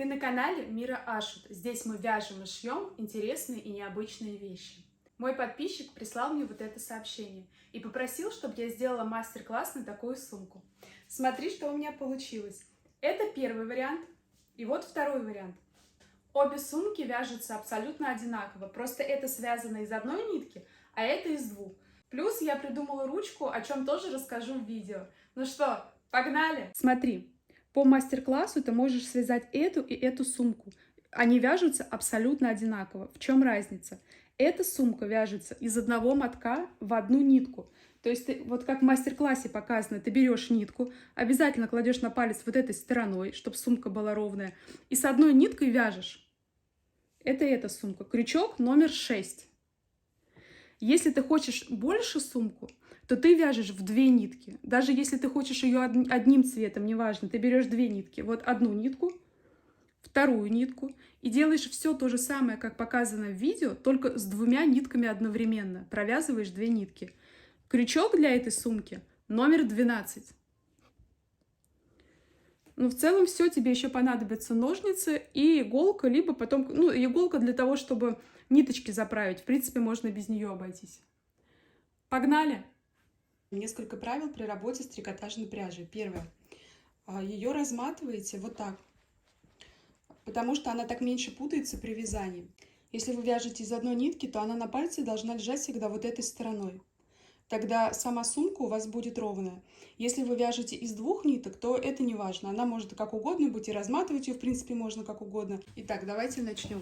Ты на канале Мира Ашут. Здесь мы вяжем и шьем интересные и необычные вещи. Мой подписчик прислал мне вот это сообщение и попросил, чтобы я сделала мастер-класс на такую сумку. Смотри, что у меня получилось. Это первый вариант, и вот второй вариант. Обе сумки вяжутся абсолютно одинаково, просто это связано из одной нитки, а это из двух. Плюс я придумала ручку, о чем тоже расскажу в видео. Ну что, погнали? Смотри. По мастер-классу ты можешь связать эту и эту сумку. Они вяжутся абсолютно одинаково. В чем разница? Эта сумка вяжется из одного мотка в одну нитку. То есть, вот как в мастер-классе показано, ты берешь нитку, обязательно кладешь на палец вот этой стороной, чтобы сумка была ровная, и с одной ниткой вяжешь. Это эта сумка. Крючок номер 6. Если ты хочешь больше сумку, то ты вяжешь в 2 нитки. Даже если ты хочешь ее одним цветом, неважно, ты берешь 2 нитки. Вот одну нитку, вторую нитку. И делаешь все то же самое, как показано в видео, только с 2 нитками одновременно. Провязываешь 2 нитки. Крючок для этой сумки номер 12. Ну, в целом все, тебе еще понадобятся ножницы и иголка, либо потом, иголка для того, чтобы ниточки заправить. В принципе, можно без нее обойтись. Погнали! Несколько правил при работе с трикотажной пряжей. Первое. Ее разматываете вот так, потому что она так меньше путается при вязании. Если вы вяжете из одной нитки, то она на пальце должна лежать всегда вот этой стороной. Тогда сама сумка у вас будет ровная. Если вы вяжете из 2 ниток, то это не важно. Она может как угодно быть, и разматывать ее, в принципе, можно как угодно. Итак, давайте начнем.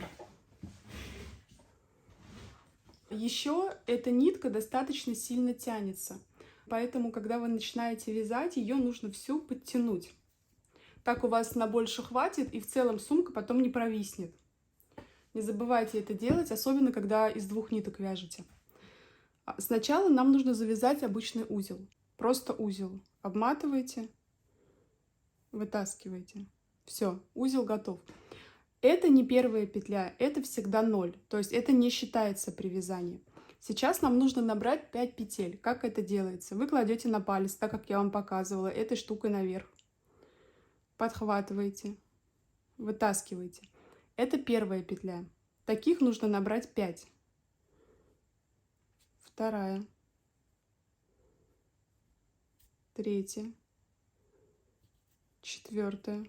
Еще эта нитка достаточно сильно тянется. Поэтому, когда вы начинаете вязать, ее нужно всю подтянуть. Так у вас на больше хватит, и в целом сумка потом не провиснет. Не забывайте это делать, особенно когда из 2 ниток вяжете. Сначала нам нужно завязать обычный узел. Просто узел. Обматываете, вытаскиваете. Все, узел готов. Это не первая петля, это всегда 0. То есть это не считается при вязании. Сейчас нам нужно набрать 5 петель. Как это делается? Вы кладете на палец, так как я вам показывала, этой штукой наверх. Подхватываете, вытаскиваете. Это первая петля. Таких нужно набрать 5. Вторая. Третья. Четвертая.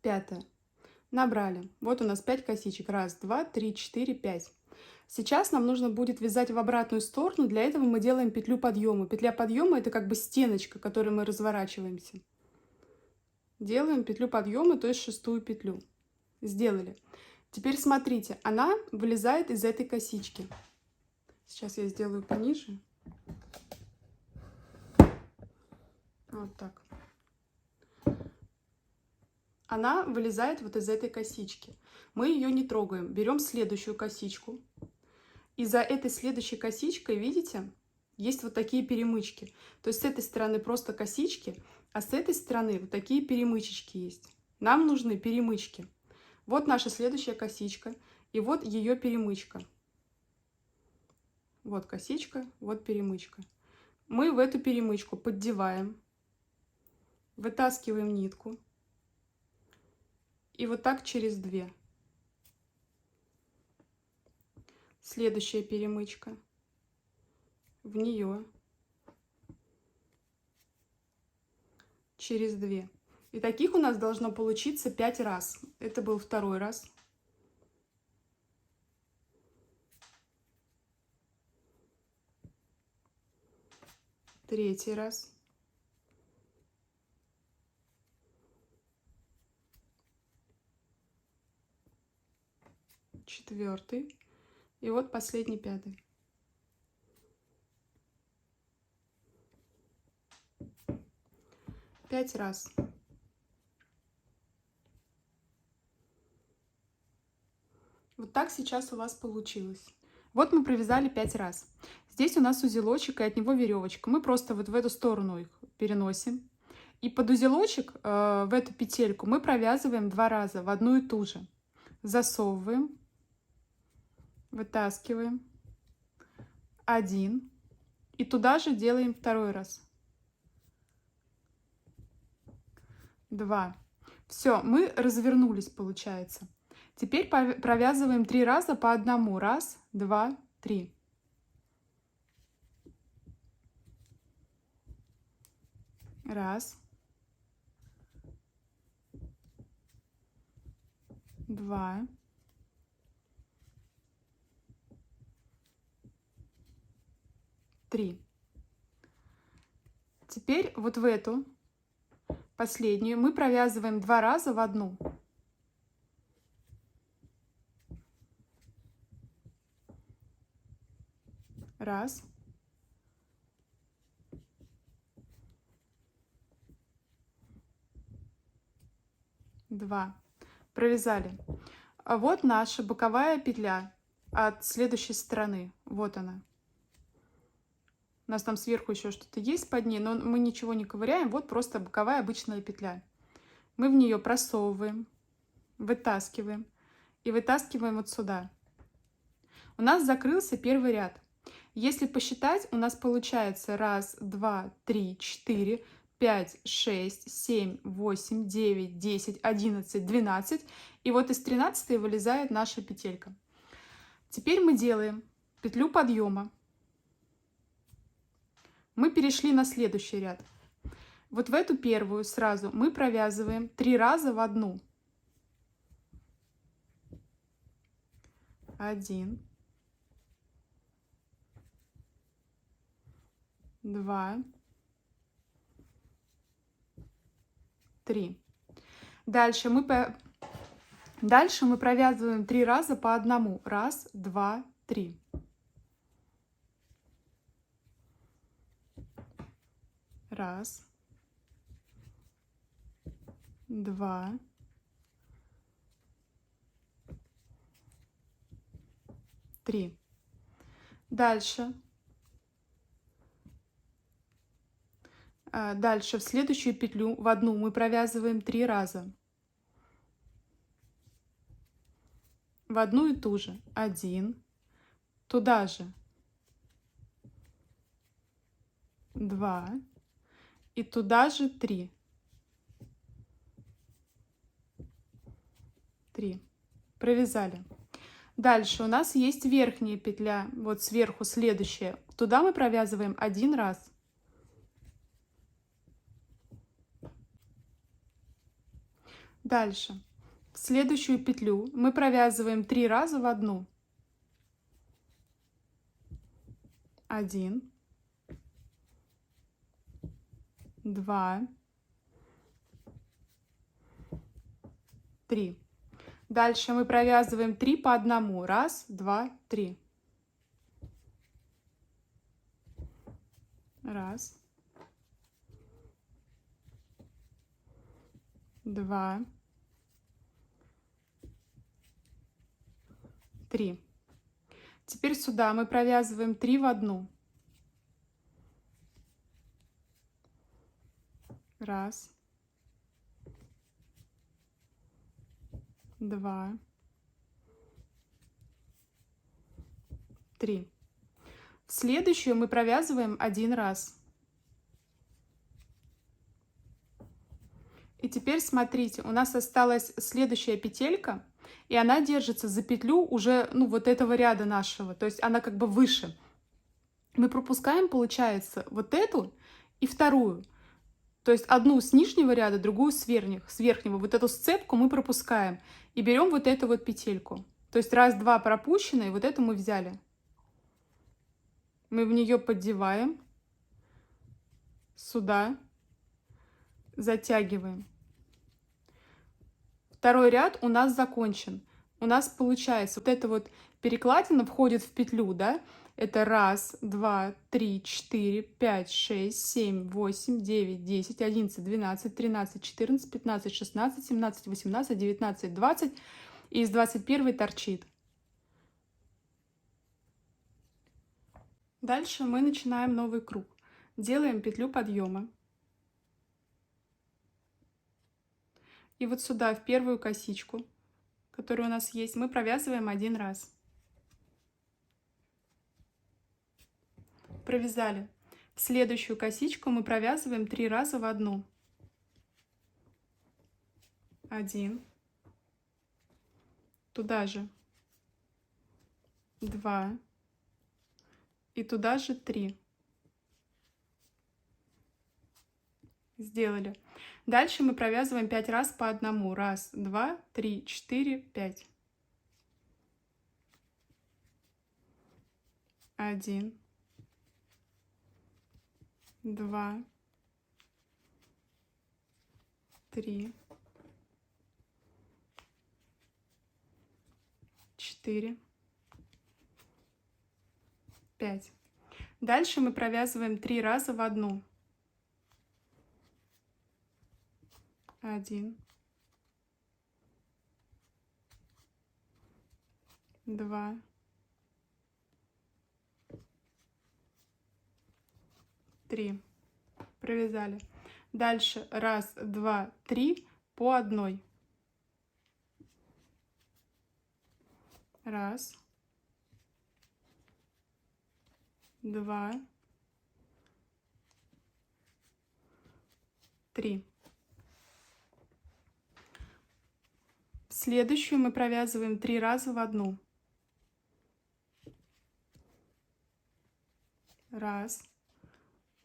Пятая. Набрали. Вот у нас 5 косичек. 1, 2, 3, 4, 5. Сейчас нам нужно будет вязать в обратную сторону. Для этого мы делаем петлю подъема. Петля подъема — это как бы стеночка, которой мы разворачиваемся. Делаем петлю подъема, то есть 6-ю петлю. Сделали. Теперь смотрите, она вылезает из этой косички. Сейчас я сделаю пониже. Вот так. Она вылезает вот из этой косички. Мы ее не трогаем. Берем следующую косичку. И за этой следующей косичкой, видите, есть вот такие перемычки. То есть с этой стороны просто косички, а с этой стороны вот такие перемычечки есть. Нам нужны перемычки. Вот наша следующая косичка. И вот ее перемычка. Вот косичка, вот перемычка. Мы в эту перемычку поддеваем. Вытаскиваем нитку. И вот так через 2. Следующая перемычка. В нее. Через 2. И таких у нас должно получиться 5 раз. Это был второй раз. Третий раз. Четвертый. И вот последний, 5-й. Пять раз. Вот так сейчас у вас получилось. Вот мы провязали 5 раз. Здесь у нас узелочек, и от него веревочка. Мы просто вот в эту сторону их переносим. И под узелочек, в эту петельку, мы провязываем 2 раза в одну и ту же. Засовываем. Вытаскиваем. 1. И туда же делаем второй раз. 2. Все, мы развернулись, получается. Теперь провязываем 3 раза по одному. 1, 2, 3. Раз. 2. 3. Теперь вот в эту последнюю мы провязываем 2 раза в одну. Раз. 2. Провязали. А вот наша боковая петля от следующей стороны. Вот она. У нас там сверху еще что-то есть под ней, но мы ничего не ковыряем. Вот просто боковая обычная петля. Мы в нее просовываем, вытаскиваем и вытаскиваем вот сюда. У нас закрылся первый ряд. Если посчитать, у нас получается 1, 2, 3, 4, 5, 6, 7, 8, 9, 10, 11, 12. И вот из 13 вылезает наша петелька. Теперь мы делаем петлю подъема. Мы перешли на следующий ряд. Вот в эту первую сразу мы провязываем 3 раза в одну. 1, 2, 3. Дальше мы провязываем 3 раза по одному. 1, 2, 3. Раз, 2, 3. Дальше в следующую петлю в одну мы провязываем 3 раза. В одну и ту же. 1, туда же. 2 и туда же 3. 3. Провязали. Дальше у нас есть верхняя петля, вот сверху следующая. Туда мы провязываем 1 раз. Дальше в следующую петлю мы провязываем 3 раза в одну. 1, 2, 3. Дальше мы провязываем 3 по одному. 1, 2, 3. 1, 2, 3. Теперь сюда мы провязываем 3 в одну. 1, 2, 3. В следующую мы провязываем 1 раз. И теперь смотрите, у нас осталась следующая петелька, и она держится за петлю уже, вот этого ряда нашего, то есть она как бы выше. Мы пропускаем, получается, вот эту и вторую. То есть одну с нижнего ряда, другую с верхнего. Вот эту сцепку мы пропускаем и берем вот эту вот петельку. То есть 1, 2 пропущено, и вот эту мы взяли. Мы в нее поддеваем, сюда, затягиваем. Второй ряд у нас закончен. У нас получается вот эта вот перекладина входит в петлю, да? Это 1, 2, 3, 4, 5, 6, 7, 8, 9, 10, 11, 12, 13, 14, 15, 16, 17, 18, 19, 20. И из 21 торчит. Дальше мы начинаем новый круг. Делаем петлю подъема. И вот сюда, в первую косичку, которая у нас есть, мы провязываем 1 раз. Провязали. В следующую косичку мы провязываем 3 раза в одну. 1, туда же 2 и туда же 3. Сделали. Дальше мы провязываем 5 раз по одному. 1, 2, 3, 4, 5. 1, 2, 3, 4, 5. Дальше мы провязываем 3 раза в одну. 1, 2, 3. Провязали. Дальше 1, 2, 3 по одной. 1, 2, 3. Следующую мы провязываем 3 раза в одну. 1,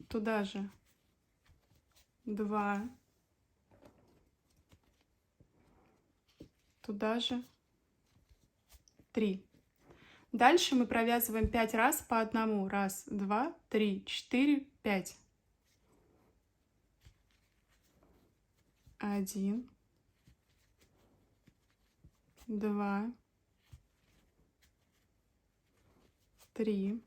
туда же 2, туда же 3. Дальше мы провязываем 5 раз по одному. 1, 2, 3, 4, 5. 1, 2, 3,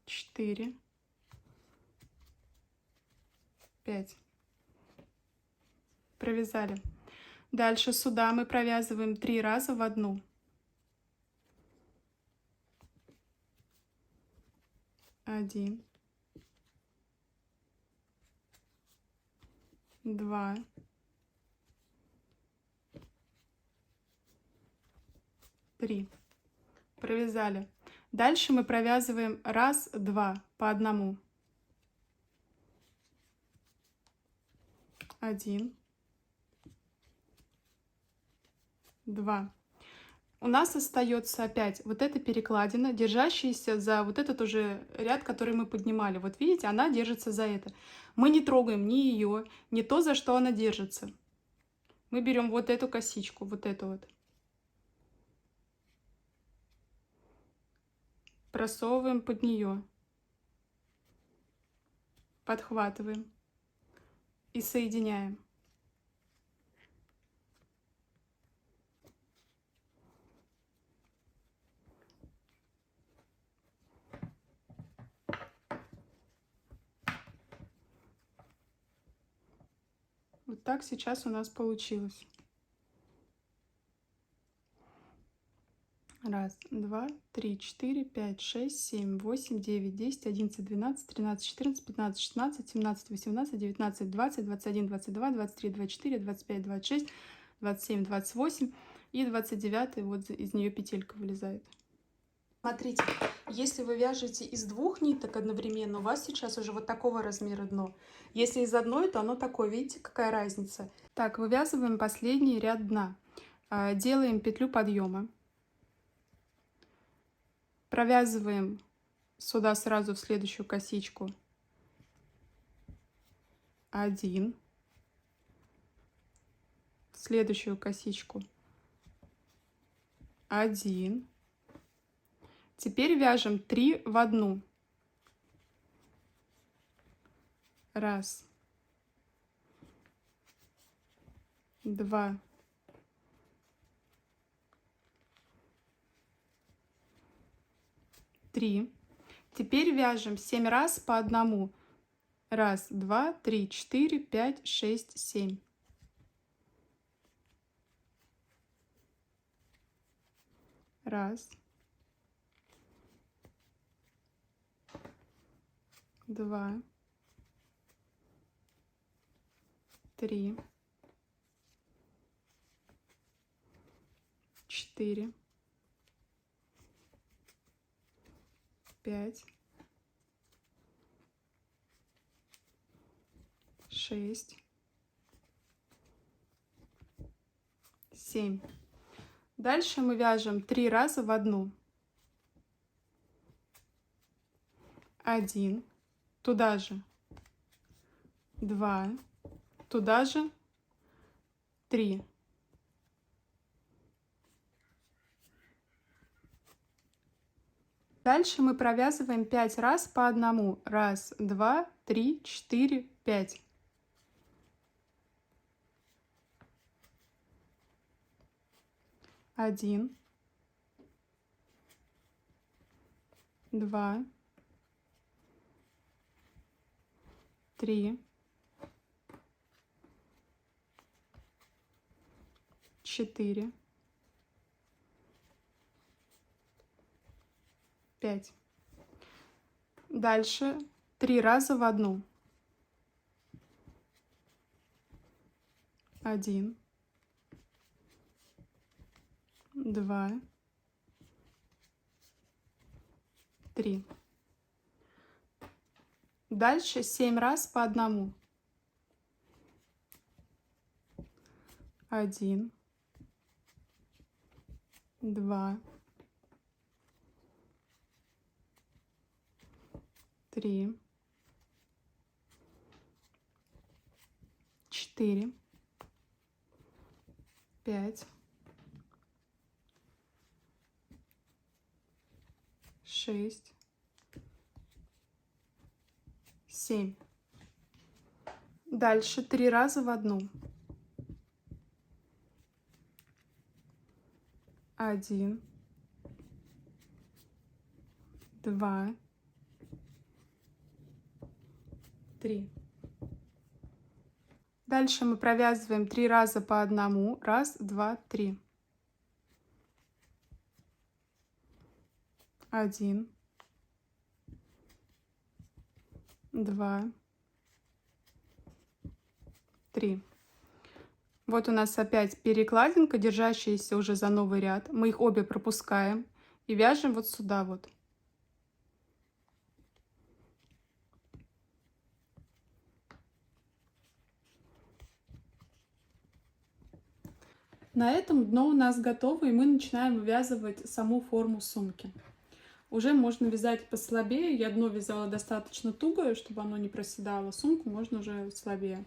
4, 5. Провязали. Дальше сюда мы провязываем 3 раза в одну. 1, 2, 3. Провязали. Дальше мы провязываем 1, 2 по одному. 1, 2. У нас остается опять вот эта перекладина, держащаяся за вот этот уже ряд, который мы поднимали. Вот видите, она держится за это. Мы не трогаем ни ее, ни то, за что она держится. Мы берем вот эту косичку, вот эту вот. Просовываем под нее. Подхватываем. И соединяем. Вот так сейчас у нас получилось. 1, 2, 3, 4, 5, 6, 7, 8, 9, 10, 11, 12, 13, 14, 15, 16, 17, 18, 19, 20, 21, 22, 23, 24, 25, 26, 27, 28 и 29 вот из нее петелька вылезает. Смотрите, если вы вяжете из 2 ниток одновременно, у вас сейчас уже вот такого размера дно. Если из одной, то оно такое. Видите, какая разница? Так, вывязываем последний ряд дна. Делаем петлю подъема. Провязываем сюда сразу в следующую косичку 1, в следующую косичку 1. Теперь вяжем 3 в одну. 1, 2, 3. Теперь вяжем 7 раз по одному. 1, 2, 3, 4, 5, 6, 7. 1, 2, 3, 4, 5, 6, 7. Дальше мы вяжем 3 раза в одну. 1, туда же 2, туда же 3. Дальше мы провязываем 5 раз по одному. 1, 2, 3, 4, 5. 1, 2, 3, 4, 5. Дальше 3 раза в одну. 1, 2, 3. Дальше 7 раз по одному. 1, 2, 3, 4, 5, 6, 7. Дальше 3 раза в одну. 1, 2, 3. Дальше мы провязываем 3 раза по одному. 1, 2, 3. 1, 2, 3. Вот у нас опять перекладинка, держащаяся уже за новый ряд. Мы их обе пропускаем и вяжем вот сюда вот. На этом дно у нас готово, и мы начинаем вывязывать саму форму сумки. Уже можно вязать послабее. Я дно вязала достаточно тугое, чтобы оно не проседало. Сумку можно уже слабее.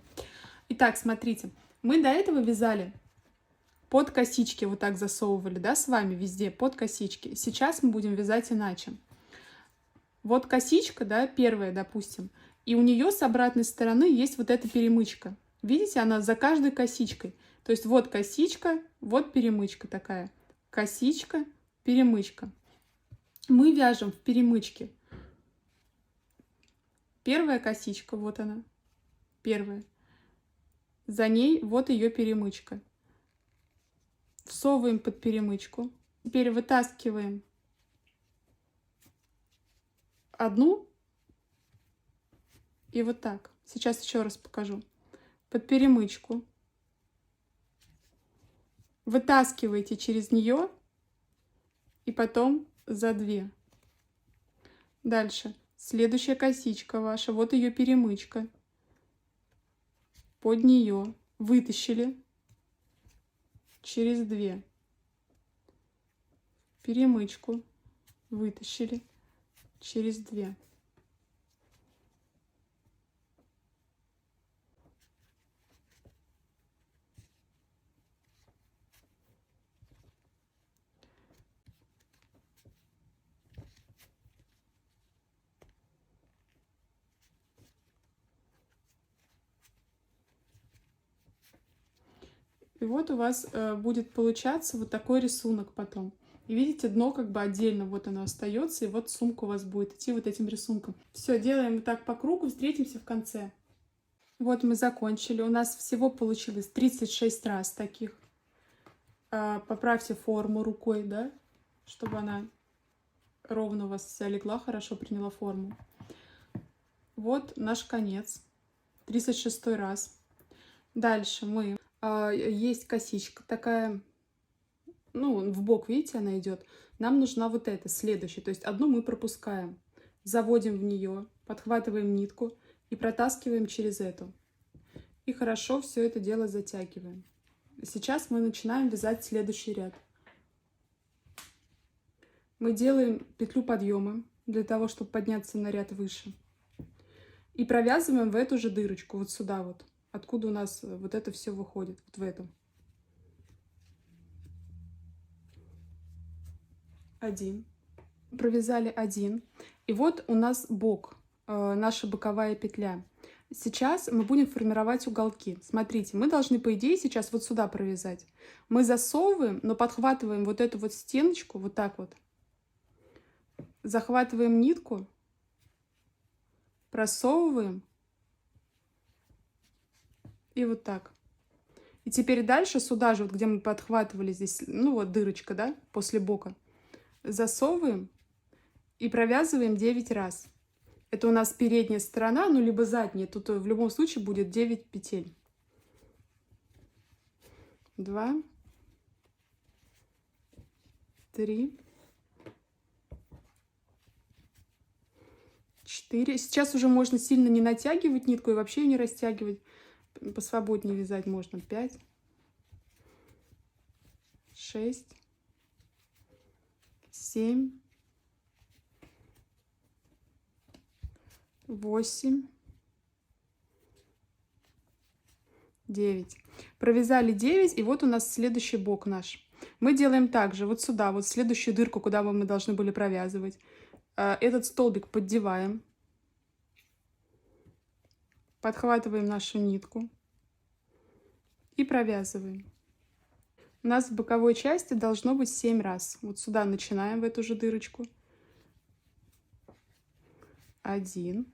Итак, смотрите. Мы до этого вязали под косички, вот так засовывали, да, с вами везде под косички. Сейчас мы будем вязать иначе. Вот косичка, да, первая, допустим, и у нее с обратной стороны есть вот эта перемычка. Видите, она за каждой косичкой. То есть вот косичка, вот перемычка такая. Косичка, перемычка. Мы вяжем в перемычке. Первая косичка, вот она, первая. За ней вот ее перемычка. Всовываем под перемычку. Теперь вытаскиваем одну и вот так. Сейчас еще раз покажу. Под перемычку. Вытаскиваете через нее и потом за 2. Дальше. Следующая косичка ваша. Вот ее перемычка. Под нее вытащили через 2. Перемычку вытащили через 2. И вот у вас будет получаться вот такой рисунок потом. И видите, дно как бы отдельно вот оно остается, и вот сумка у вас будет идти вот этим рисунком. Все, делаем вот так по кругу, встретимся в конце. Вот мы закончили. У нас всего получилось 36 раз таких. Поправьте форму рукой, да, чтобы она ровно у вас вся легла, хорошо приняла форму. Вот наш конец. 36 раз. Дальше мы... есть косичка такая, ну, в бок, видите, она идет. Нам нужна вот эта, следующая. То есть одну мы пропускаем. Заводим в нее, подхватываем нитку и протаскиваем через эту. И хорошо все это дело затягиваем. Сейчас мы начинаем вязать следующий ряд. Мы делаем петлю подъема для того, чтобы подняться на ряд выше. И провязываем в эту же дырочку, вот сюда вот, откуда у нас вот это все выходит, вот в эту. 1. Провязали 1. И вот у нас бок, наша боковая петля. Сейчас мы будем формировать уголки. Смотрите, мы должны, по идее, сейчас вот сюда провязать. Мы засовываем, но подхватываем вот эту вот стеночку, вот так вот. Захватываем нитку, просовываем и вот так. И теперь дальше сюда же, вот где мы подхватывали здесь, ну вот дырочка, да, после бока, засовываем и провязываем 9 раз. Это у нас передняя сторона, ну либо задняя. Тут в любом случае будет 9 петель. 2, 3, 4. Сейчас уже можно сильно не натягивать нитку и вообще ее не растягивать. Посвободнее вязать можно. 5, 6, 7, 8, 9. Провязали 9, и вот у нас следующий бок наш. Мы делаем также вот сюда, вот следующую дырку, куда мы должны были провязывать. Этот столбик поддеваем. Подхватываем нашу нитку и провязываем. У нас в боковой части должно быть 7 раз. Вот сюда начинаем, в эту же дырочку. 1,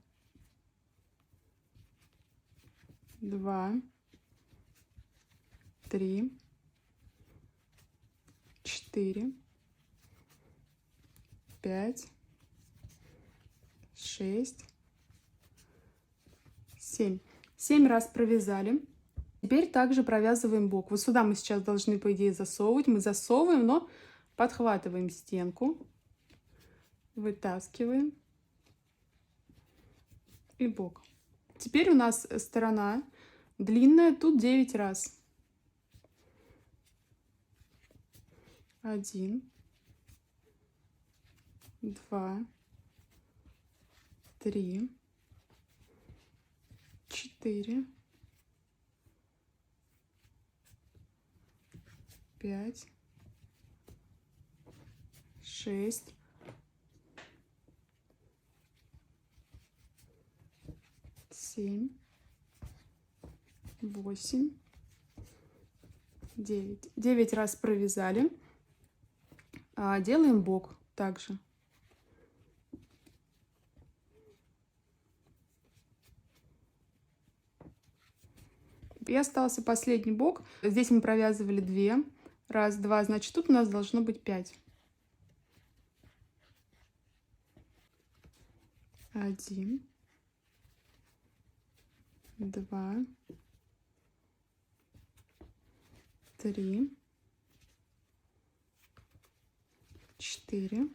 2, 3, 4, 5, 6, 7. 7 раз провязали. Теперь также провязываем бок. Вот сюда мы сейчас должны, по идее, засовывать. Мы засовываем, но подхватываем стенку, вытаскиваем и бок. Теперь у нас сторона длинная, тут 9 раз. 1, 2, 3, 4, 5, 6, 7, 8, 9. 9 раз провязали. Делаем бок также. И остался последний бок. Здесь мы провязывали 2. Раз, два, значит, тут у нас должно быть 5. 1, 2, 3, 4,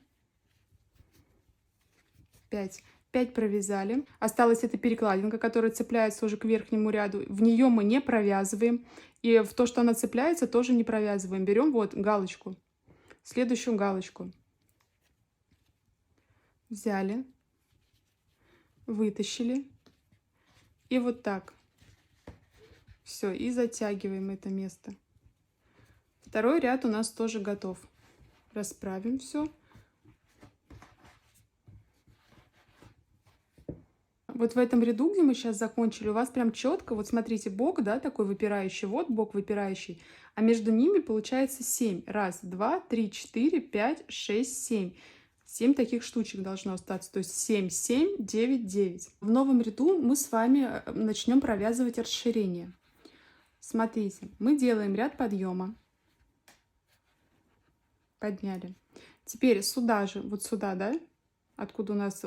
5. 5 провязали. Осталась эта перекладинка, которая цепляется уже к верхнему ряду. В нее мы не провязываем. И в то, что она цепляется, тоже не провязываем. Берем вот галочку. Следующую галочку. Взяли. Вытащили. И вот так. Все. И затягиваем это место. Второй ряд у нас тоже готов. Расправим все. Вот в этом ряду, где мы сейчас закончили, у вас прям четко, вот смотрите, бок, да, такой выпирающий, вот бок выпирающий, а между ними получается 7. Раз, два, три, 4, 5, 6, 7. 7 таких штучек должно остаться, то есть 7, 7, 9, 9. В новом ряду мы с вами начнем провязывать расширение. Смотрите, мы делаем ряд подъема. Подняли. Теперь сюда же, вот сюда, да, откуда у нас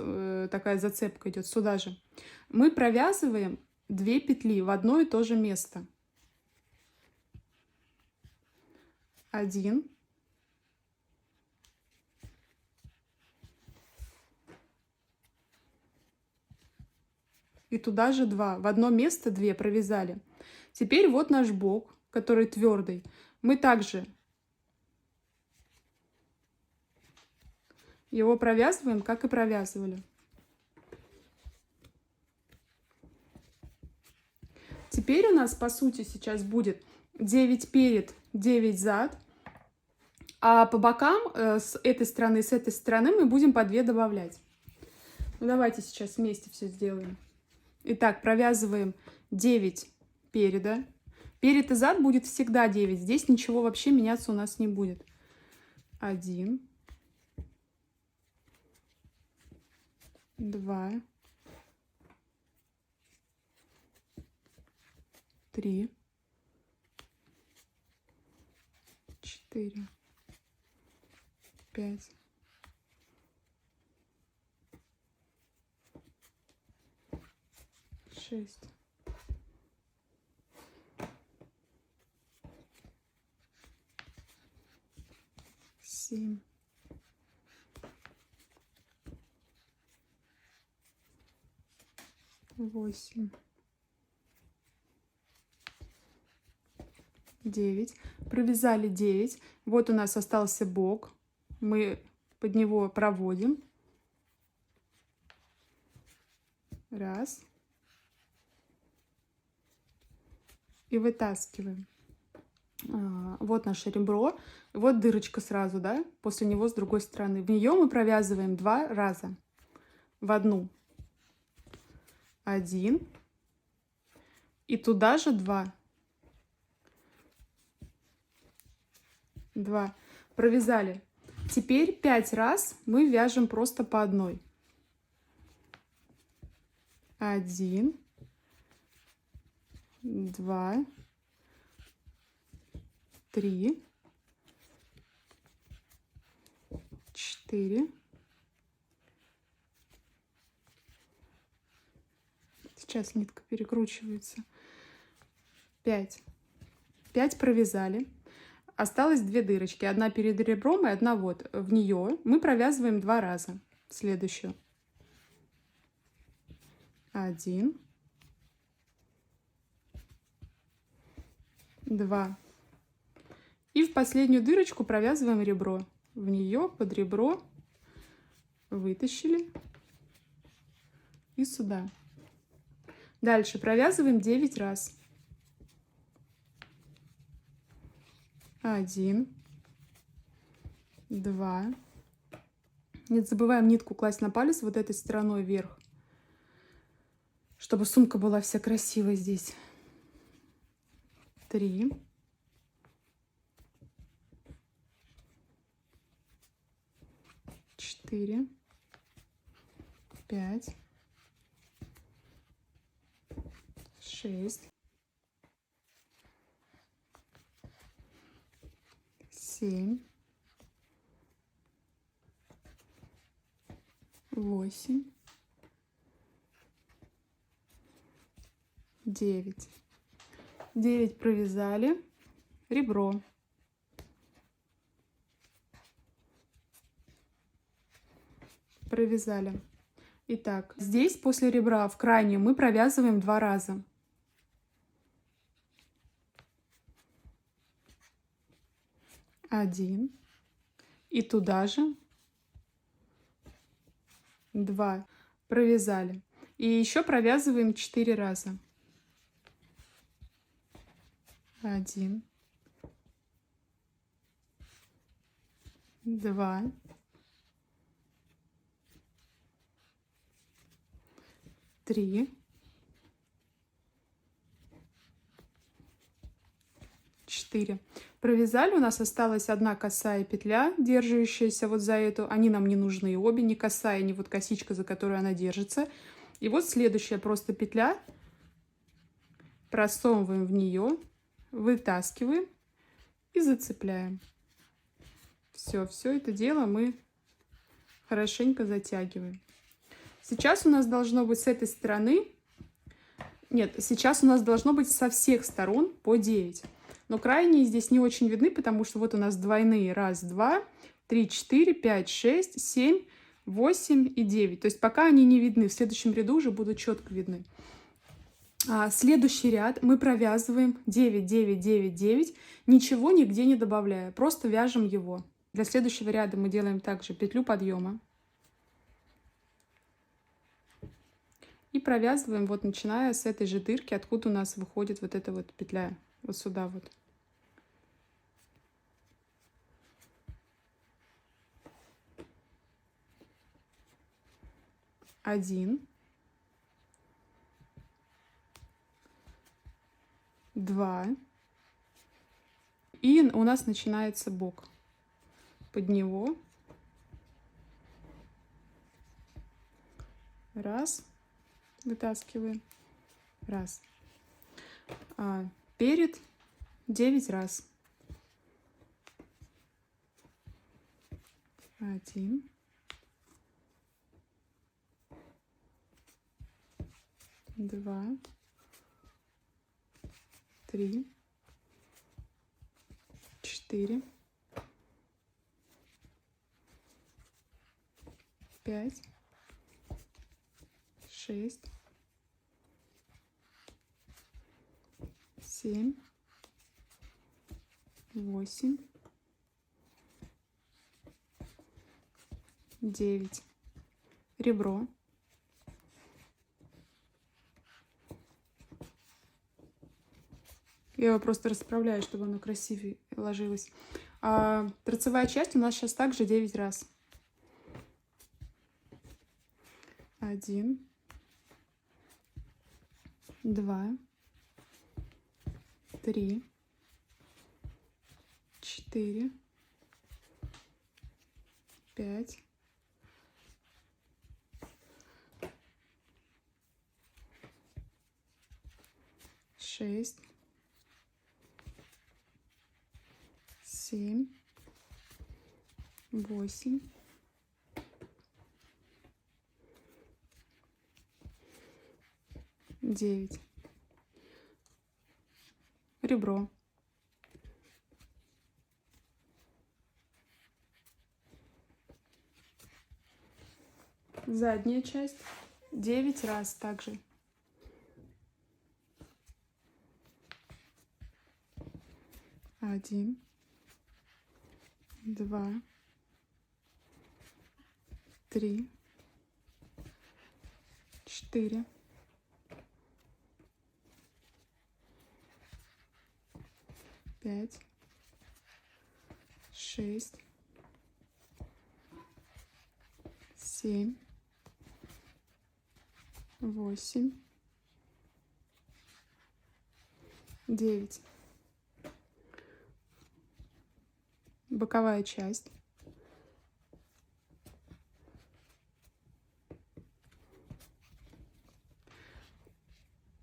такая зацепка идет, сюда же, мы провязываем 2 петли в одно и то же место. 1, 2 и туда же 2. В одно место 2 провязали. Теперь вот наш бок, который твердый, мы также его провязываем, как и провязывали. Теперь у нас, по сути, сейчас будет 9 перед, 9 зад. А по бокам с этой стороны мы будем по 2 добавлять. Ну, давайте сейчас вместе все сделаем. Итак, провязываем 9 переда. Перед и зад будет всегда 9. Здесь ничего вообще меняться у нас не будет. 1, 2, 3, 4, 5, 6, 7, 8, 9. Провязали 9. Вот у нас остался бок. Мы под него проводим. Раз. И вытаскиваем. Вот наше ребро. Вот дырочка сразу, да? После него с другой стороны. В нее мы провязываем 2 раза. В одну. 1. И туда же 2. 2. Провязали. Теперь 5 раз мы вяжем просто по одной. 1, 2, 3, 4. Сейчас нитка перекручивается. 5. 5 провязали. Осталось 2 дырочки. Одна перед ребром и одна вот. В нее мы провязываем 2 раза. Следующую. 1, 2. И в последнюю дырочку провязываем ребро. В нее под ребро вытащили и сюда. Дальше провязываем 9 раз. 1, 2. Не забываем нитку класть на палец вот этой стороной вверх, чтобы сумка была вся красивая здесь. 3, 4, 5, 6, 7, 8, 9. 9 провязали. Ребро. Провязали. Итак, здесь после ребра в крайнем мы провязываем 2 раза. 1. И туда же 2. Провязали. И еще провязываем 4 раза. 1, 2, 3, 4. Провязали, у нас осталась одна косая петля, держащаяся вот за эту. Они нам не нужны обе, ни косая, ни вот косичка, за которую она держится. И вот следующая просто петля. Просовываем в нее, вытаскиваем и зацепляем. Все это дело мы хорошенько затягиваем. Сейчас у нас должно быть с этой стороны, нет, сейчас у нас должно быть со всех сторон по 9. Но крайние здесь не очень видны, потому что вот у нас двойные. 1, 2, 3, 4, 5, 6, 7, 8 и 9. То есть пока они не видны, в следующем ряду уже будут четко видны. Следующий ряд мы провязываем 9, 9, 9, 9, ничего нигде не добавляя, просто вяжем его. Для следующего ряда мы делаем также петлю подъема и провязываем, вот начиная с этой же дырки, откуда у нас выходит вот эта вот петля, вот сюда вот. Один, два, и у нас начинается бок. Под него раз, вытаскиваем, раз, перед 9 раз, 1, 2, 3, 4, 5, 6, 7, 8, 9. Ребро. Я его просто расправляю, чтобы оно красивее ложилось. Торцевая часть у нас сейчас также 9 раз. 1, 2, 3, 4, 5, 6, 7, 8, 9. Ребро. Задняя часть 9 раз также. 1, 2, 3, 4, 5, 6, 7, 8, 9. Боковая часть.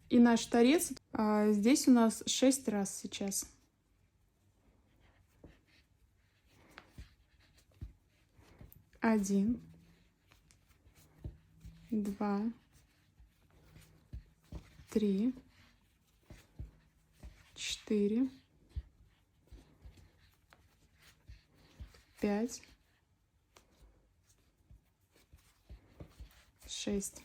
И наш торец здесь у нас 6 раз сейчас. 1, 2, 3, 4, 5, 6.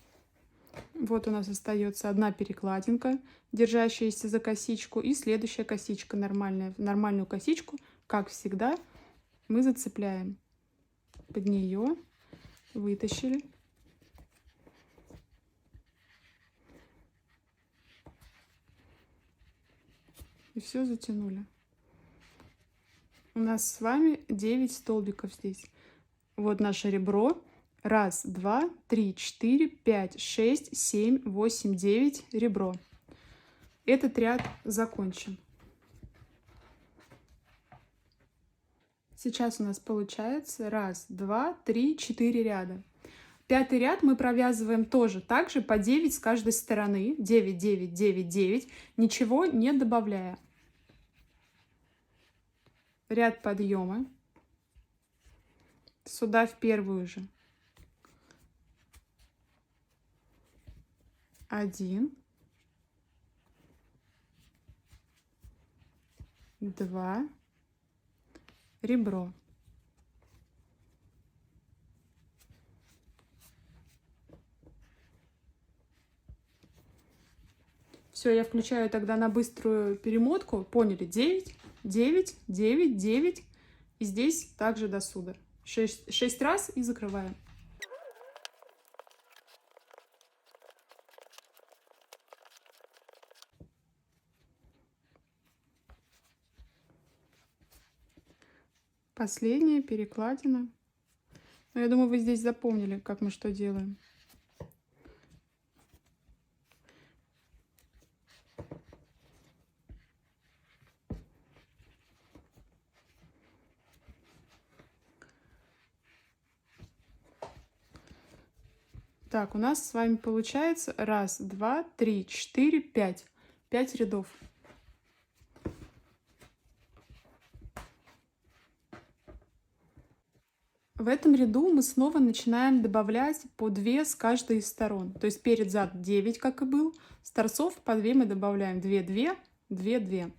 Вот у нас остается одна перекладинка, держащаяся за косичку, и следующая косичка нормальная. Нормальную косичку, как всегда, мы зацепляем под нее, вытащили. И все затянули. У нас с вами 9 столбиков здесь. Вот наше ребро. 1, 2, 3, 4, 5, 6, 7, 8, 9 ребро. Этот ряд закончен. Сейчас у нас получается 1, 2, 3, 4 ряда. 5-й ряд мы провязываем тоже так же по 9 с каждой стороны. 9, 9, 9, 9. Ничего не добавляя. Ряд подъема. Сюда в первую же. 1, 2, ребро. Все, я включаю тогда на быструю перемотку. Поняли? 9, 9, 9, 9. И здесь также до сюда. 6 раз и закрываем. Последняя перекладина. Но я думаю, вы здесь запомнили, как мы что делаем. Так, у нас с вами получается 1, 2, 3, 4, 5. 5 рядов. В этом ряду мы снова начинаем добавлять по 2 с каждой из сторон. То есть перед зад 9, как и был. С торцов по 2 мы добавляем 2, 2, 2, 2.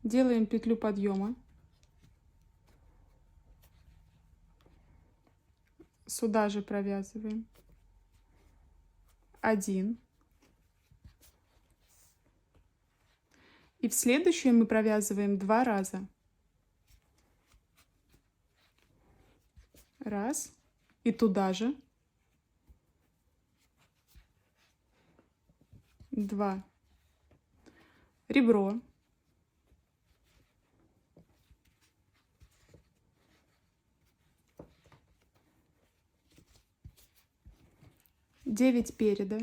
Делаем петлю подъема. Сюда же провязываем. 1. И в следующую мы провязываем 2 раза. 1. И туда же. 2. Ребро. 9 переда.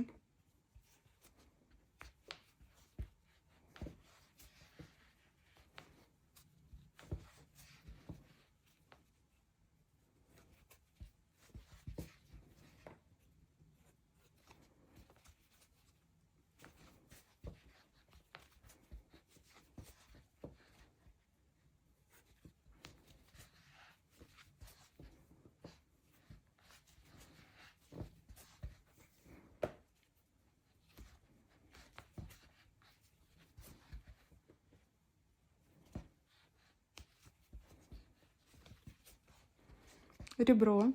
Ребро.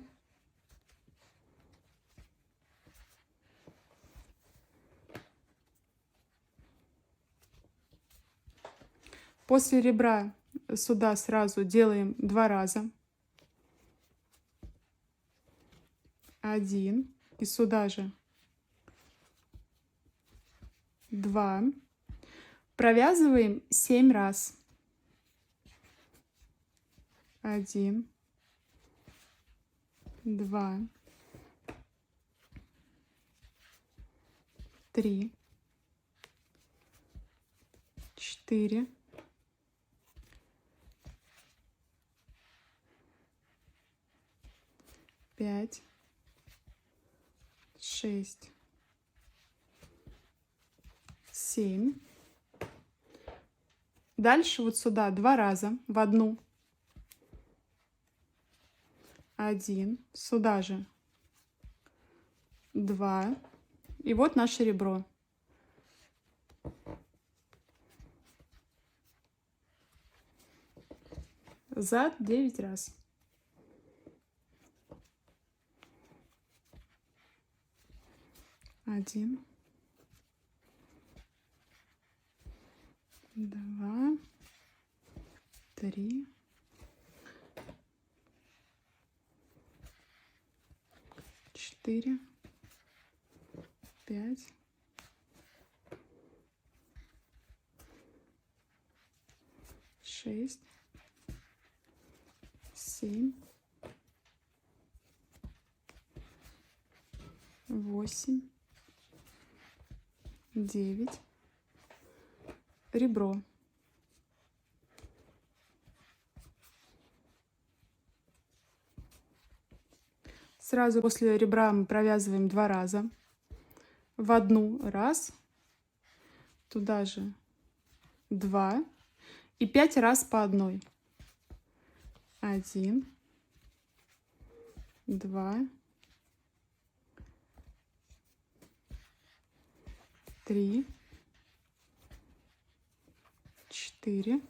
После ребра сюда сразу делаем 2 раза. 1. И сюда же 2. Провязываем 7 раз. 1, 2, 3, 4, 5, 6, 7. Дальше вот сюда 2 раза в одну. 1, сюда же 2. И вот наше ребро. Зад 9 раз. 1, 2, 3, 4, 5, 6, 7, 8, 9. Ребро. Сразу после ребра мы провязываем 2 раза. В одну раз. Туда же 2. И 5 раз по одной. 1, 2, 3, 4,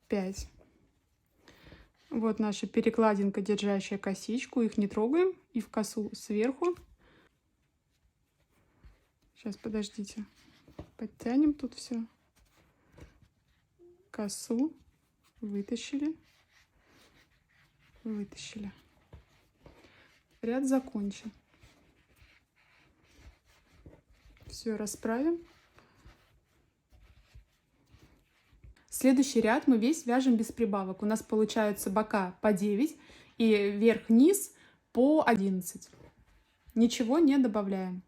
5. Вот наша перекладинка, держащая косичку. Их не трогаем. И в косу сверху. Сейчас, подождите. Подтянем тут все. Косу. Вытащили. Вытащили. Ряд закончен. Все расправим. Следующий ряд мы весь вяжем без прибавок. У нас получаются бока по 9 и верх-низ по 11. Ничего не добавляем.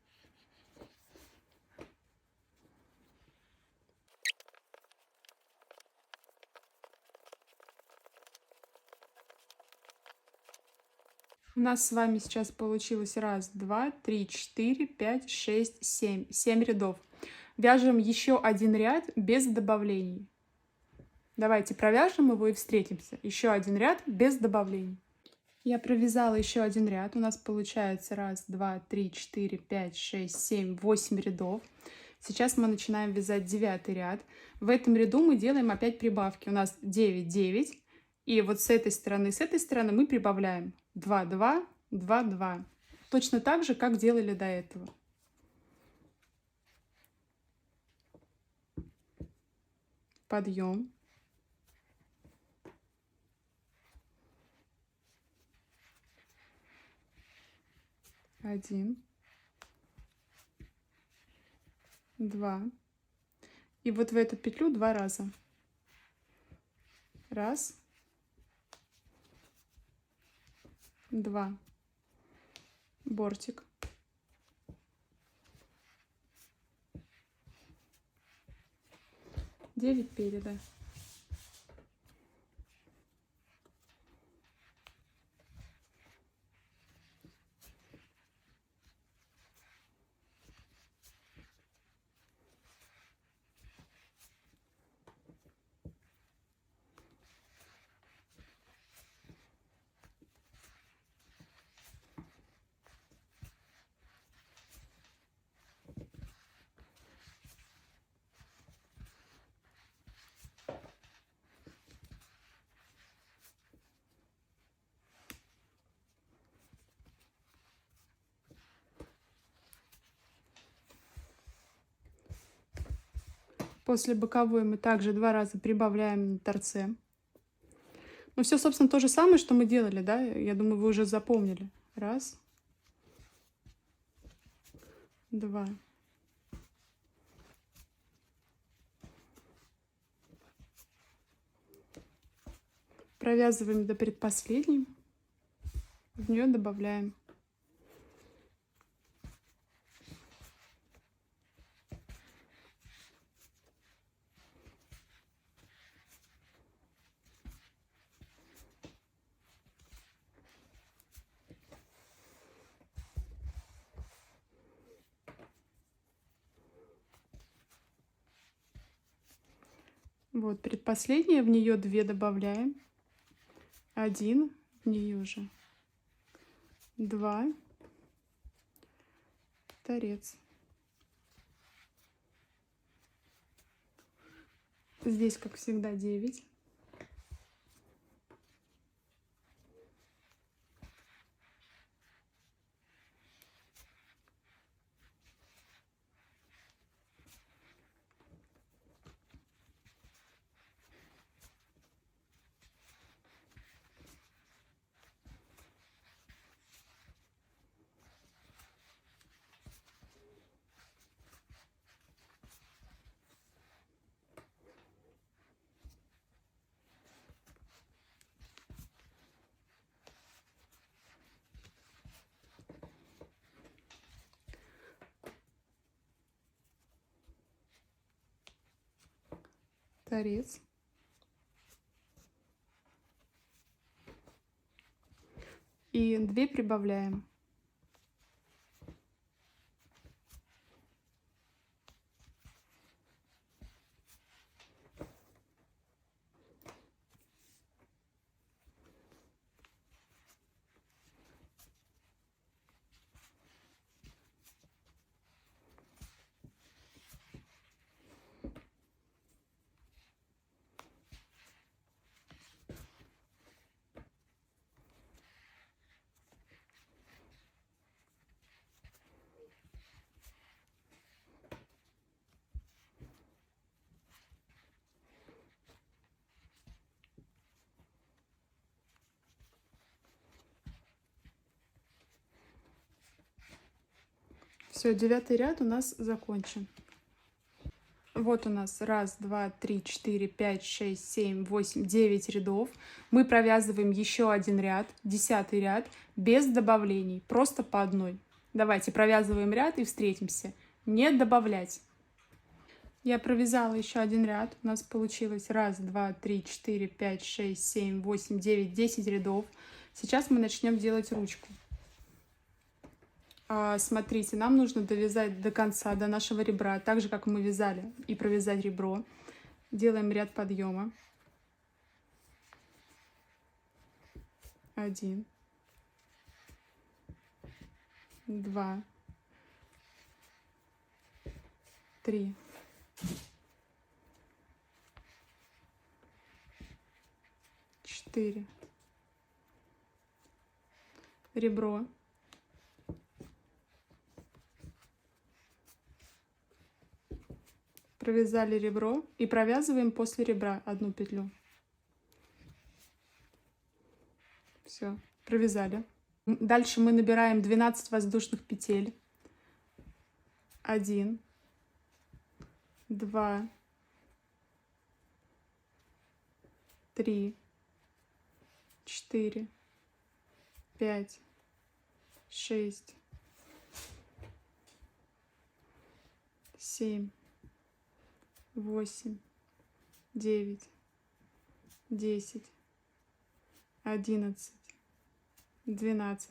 У нас с вами сейчас получилось 1, 2, 3, 4, 5, 6, 7. 7 рядов. Вяжем еще один ряд без добавлений. Давайте провяжем его и встретимся. Еще один ряд без добавлений. Я провязала еще один ряд. У нас получается 1, 2, 3, 4, 5, 6, 7, 8 рядов. Сейчас мы начинаем вязать 9 ряд. В этом ряду мы делаем опять прибавки. У нас 9, 9. И вот с этой стороны мы прибавляем 2, 2, 2, 2. Точно так же, как делали до этого. Подъем. Один. 2. И вот в эту петлю 2 раза. 1, 2. Бортик. Девять переда. После боковой мы также 2 раза прибавляем на торце. Ну, все, собственно, то же самое, что мы делали, да? Я думаю, вы уже запомнили. 1, 2. Провязываем до предпоследней. В нее добавляем. Вот предпоследняя, в нее 2 добавляем. 1, в нее же 2, торец. Здесь, как всегда, 9. Торец. И 2 прибавляем. Все, 9 ряд у нас закончен. Вот у нас 1, 2, 3, 4, 5, 6, 7, 8, 9 рядов. Мы провязываем еще один ряд, 10 ряд, без добавлений, просто по одной. Давайте провязываем ряд и встретимся. Не добавлять. Я провязала еще один ряд. У нас получилось 1, 2, 3, 4, 5, 6, 7, 8, 9, 10 рядов. Сейчас мы начнем делать ручку. Смотрите, нам нужно довязать до конца, до нашего ребра, так же, как мы вязали, и провязать ребро. Делаем ряд подъема. 1, 2, 3, 4, ребро, провязали ребро и провязываем после ребра одну петлю. Все, провязали. Дальше мы набираем 12 воздушных петель. 1, 2, 3, 4, 5, 6, 7, 8, 9, 10, 11, 12.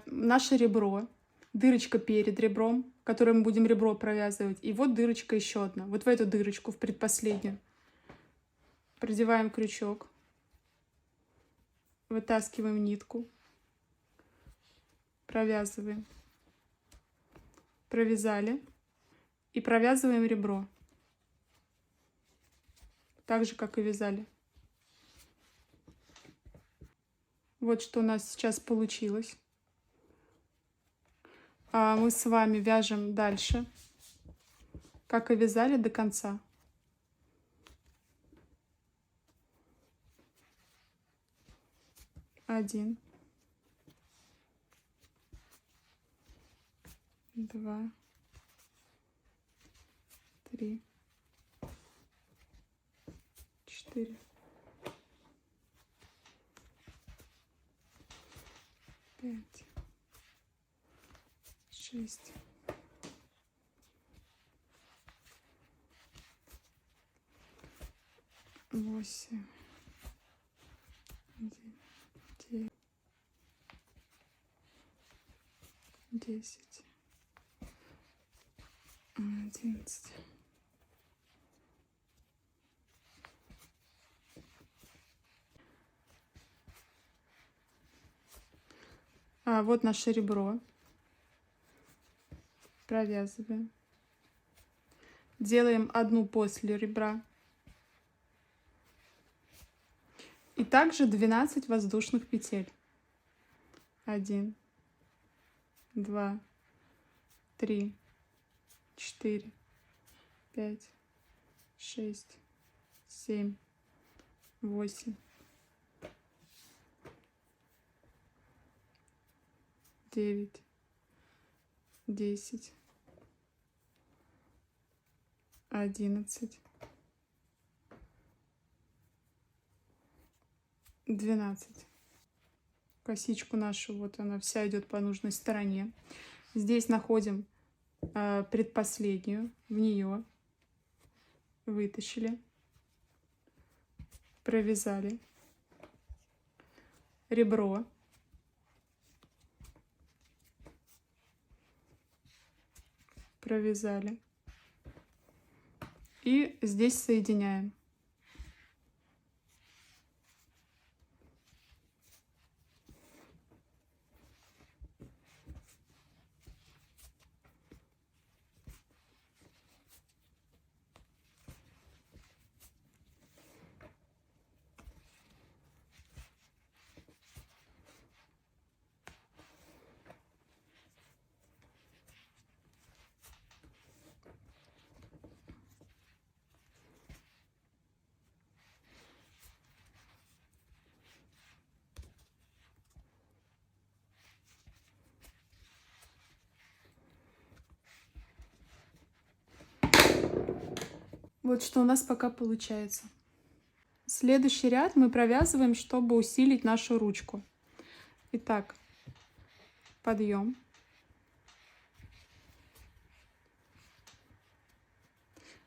Наше ребро, дырочка перед ребром, которым мы будем ребро провязывать, и вот дырочка еще одна. Вот в эту дырочку, в предпоследнюю, продеваем крючок, вытаскиваем нитку, провязываем, провязали и провязываем ребро, так же, как и вязали. Вот что у нас сейчас получилось. Мы с вами вяжем дальше, как и вязали, до конца. Один, 2, 3, 4, 5, 6, 8, 9, 10, 11. Вот наше ребро. Провязываем. Делаем одну после ребра. И также 12 воздушных петель. 1, 2, 3, 4, 5, 6, 7, 8, 9, 10, 11, 12. Косичку нашу, вот она вся идет по нужной стороне. Здесь находим предпоследнюю, в нее вытащили, провязали ребро, провязали и здесь соединяем. Вот что у нас пока получается. Следующий ряд мы провязываем, чтобы усилить нашу ручку. Итак, подъем.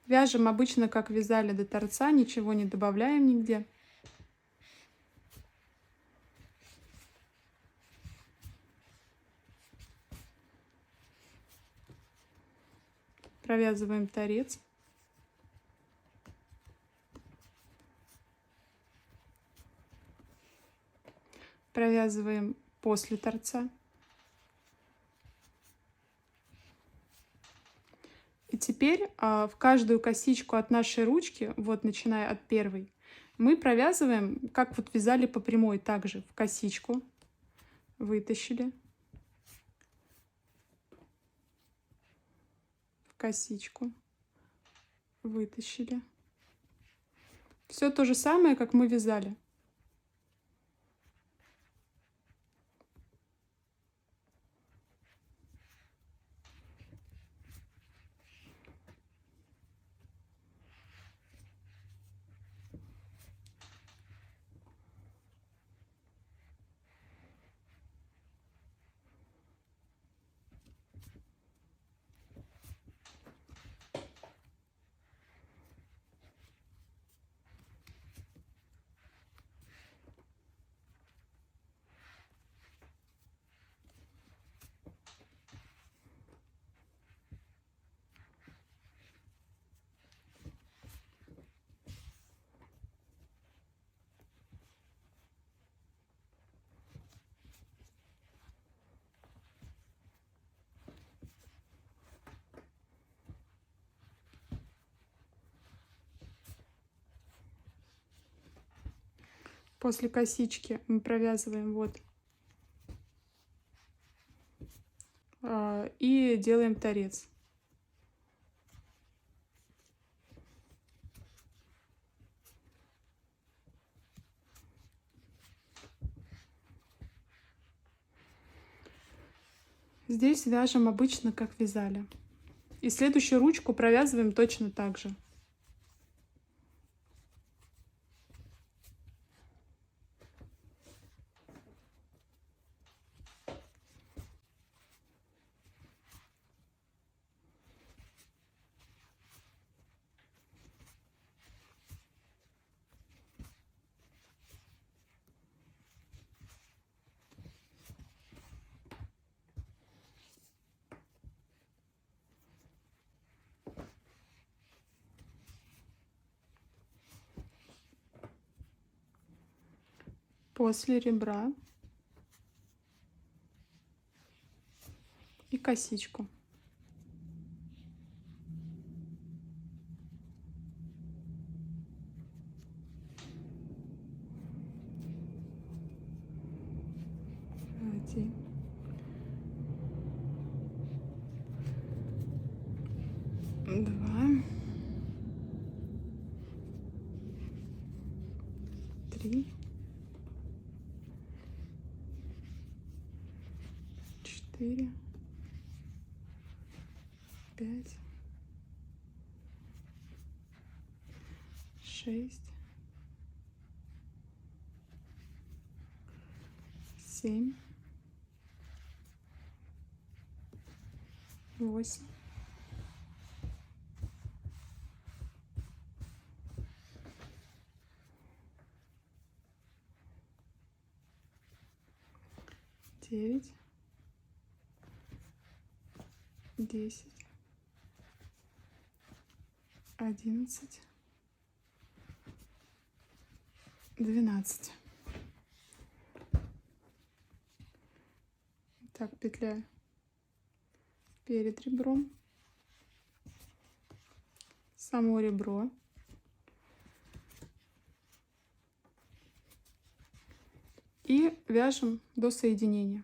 Вяжем обычно, как вязали до торца, ничего не добавляем нигде. Провязываем торец. Провязываем после торца. И теперь в каждую косичку от нашей ручки, вот начиная от первой, мы провязываем, как вот вязали по прямой, также в косичку. Вытащили. В косичку. Вытащили. Все то же самое, как мы вязали. После косички мы провязываем вот и делаем торец. Здесь вяжем обычно, как вязали. И следующую ручку провязываем точно так же. После ребра и косичку. Один. Два. Три. 4, 5, 6, 7, 8, 9, 10, 11, 12. Так, петля перед ребром, само ребро, и вяжем до соединения.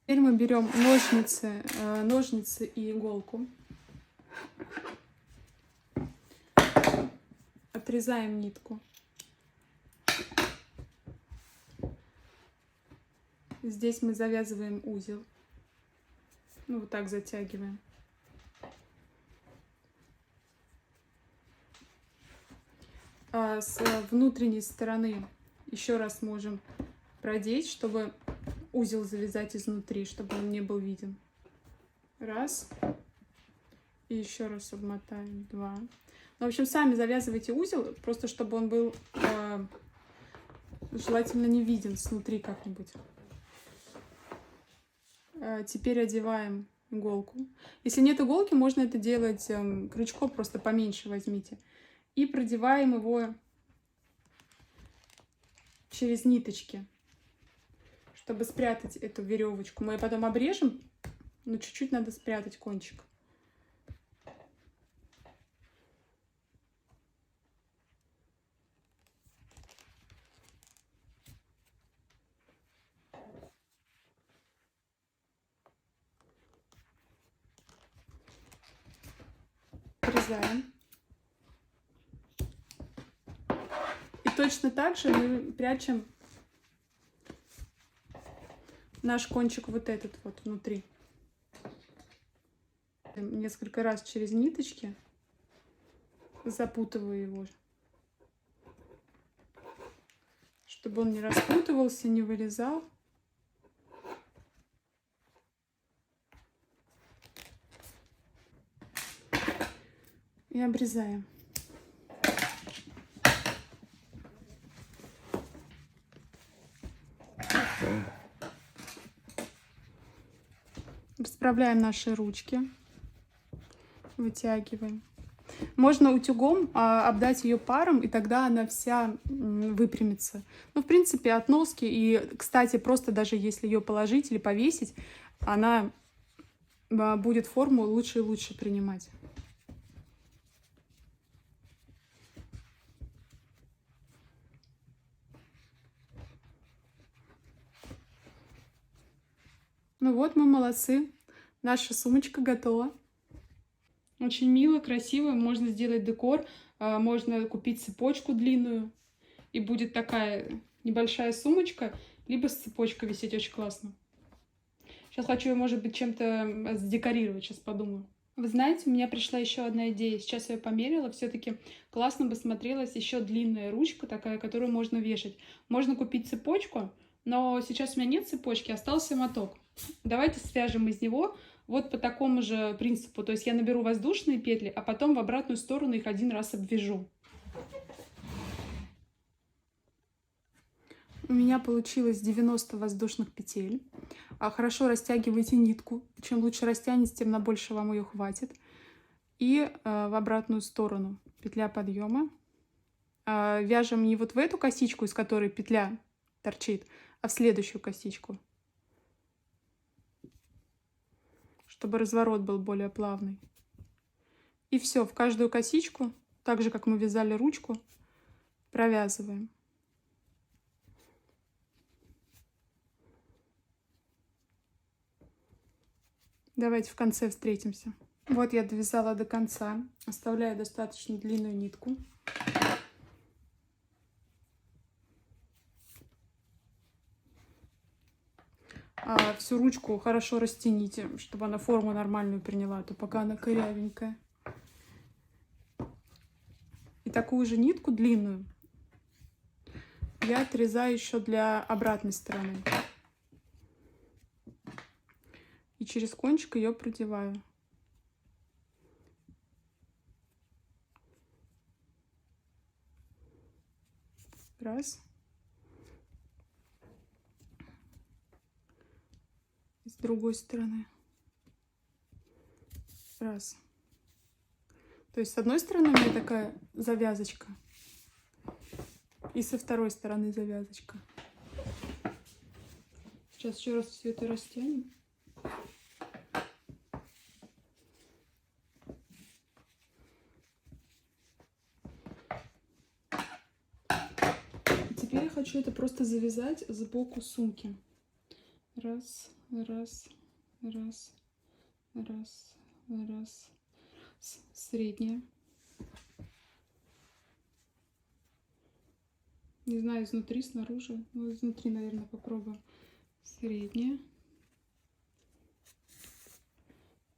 Теперь мы берем ножницы и иголку. Отрезаем нитку. Здесь мы завязываем узел. Ну, вот так затягиваем. А с внутренней стороны еще раз можем продеть, чтобы узел завязать изнутри, чтобы он не был виден. Раз. И еще раз обмотаем. Два. Ну, в общем, сами завязывайте узел, просто чтобы он был желательно не виден снутри как-нибудь. Теперь одеваем иголку. Если нет иголки, можно это делать крючком, просто поменьше возьмите. И продеваем его через ниточки, чтобы спрятать эту веревочку. Мы ее потом обрежем, но чуть-чуть надо спрятать кончик. Отрезаем. И точно так же мы прячем наш кончик вот этот вот внутри. Несколько раз через ниточки запутываю его, чтобы он не распутывался, не вылезал. И обрезаем. Расправляем наши ручки, вытягиваем. Можно утюгом обдать ее паром, и тогда она вся выпрямится. Ну, в принципе, от носки. И, кстати, просто даже если ее положить или повесить, она будет форму лучше и лучше принимать. Ну вот, мы молодцы. Наша сумочка готова. Очень мило, красиво. Можно сделать декор. Можно купить цепочку длинную. И будет такая небольшая сумочка. Либо с цепочкой висеть. Очень классно. Сейчас хочу ее, может быть, чем-то задекорировать. Сейчас подумаю. Вы знаете, у меня пришла еще одна идея. Сейчас я ее померила. Все-таки классно бы смотрелась еще длинная ручка такая, которую можно вешать. Можно купить цепочку, но сейчас у меня нет цепочки, остался моток. Давайте свяжем из него вот по такому же принципу. То есть я наберу воздушные петли, а потом в обратную сторону их один раз обвяжу. У меня получилось 90 воздушных петель. Хорошо растягивайте нитку. Чем лучше растянете, тем на больше вам ее хватит. И в обратную сторону петля подъема. Вяжем не вот в эту косичку, из которой петля торчит, а в следующую косичку, чтобы разворот был более плавный. И все, в каждую косичку, так же, как мы вязали ручку, провязываем. Давайте в конце встретимся. Вот я довязала до конца. Оставляю достаточно длинную нитку. Всю ручку хорошо растяните, чтобы она форму нормальную приняла, а то пока она корявенькая. И такую же нитку длинную я отрезаю еще для обратной стороны. И через кончик ее продеваю. Раз. И с другой стороны. Раз. То есть с одной стороны у меня такая завязочка. И со второй стороны завязочка. Сейчас еще раз все это растянем. Теперь я хочу это просто завязать сбоку сумки. Раз, Раз, раз, раз, раз. Средняя. Не знаю, изнутри, снаружи. Ну, изнутри, наверное, попробую. Средняя.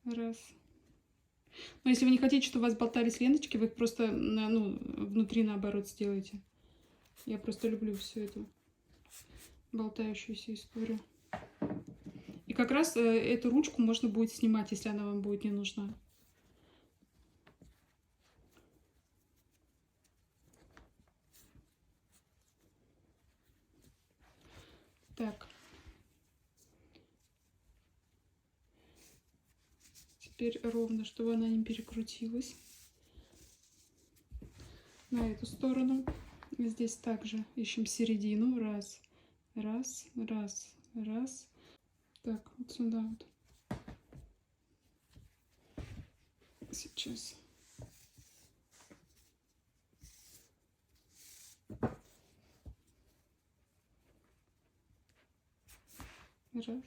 Раз. Но если вы не хотите, чтобы у вас болтались ленточки, вы их просто, ну, внутри наоборот сделаете. Я просто люблю всю эту болтающуюся историю. И как раз эту ручку можно будет снимать, если она вам будет не нужна. Так. Теперь ровно, чтобы она не перекрутилась. На эту сторону. И здесь также ищем середину. Раз, раз, раз, раз. Так, вот сюда вот. Сейчас. Раз.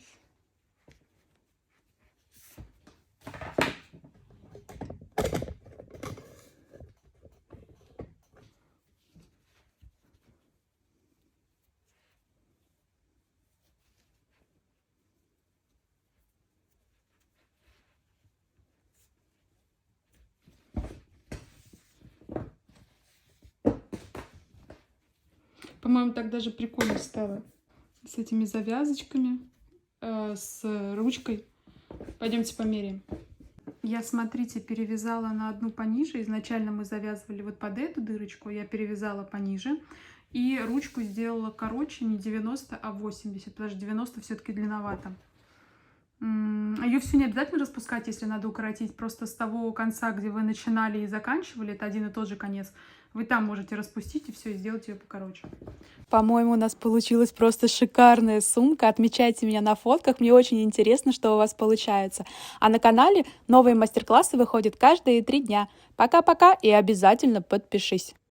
По-моему, так даже прикольно стало. С этими завязочками, с ручкой. Пойдемте померяем. Я, смотрите, перевязала на одну пониже. Изначально мы завязывали вот под эту дырочку. Я перевязала пониже. И ручку сделала короче, не 90, а 80. Потому что 90 все-таки длинновато. Ее все не обязательно распускать, если надо укоротить. Просто с того конца, где вы начинали и заканчивали, это один и тот же конец. Вы там можете распустить и все, и сделать ее покороче. По-моему, у нас получилась просто шикарная сумка. Отмечайте меня на фотках. Мне очень интересно, что у вас получается. А на канале новые мастер-классы выходят каждые 3 дня. Пока-пока и обязательно подпишись.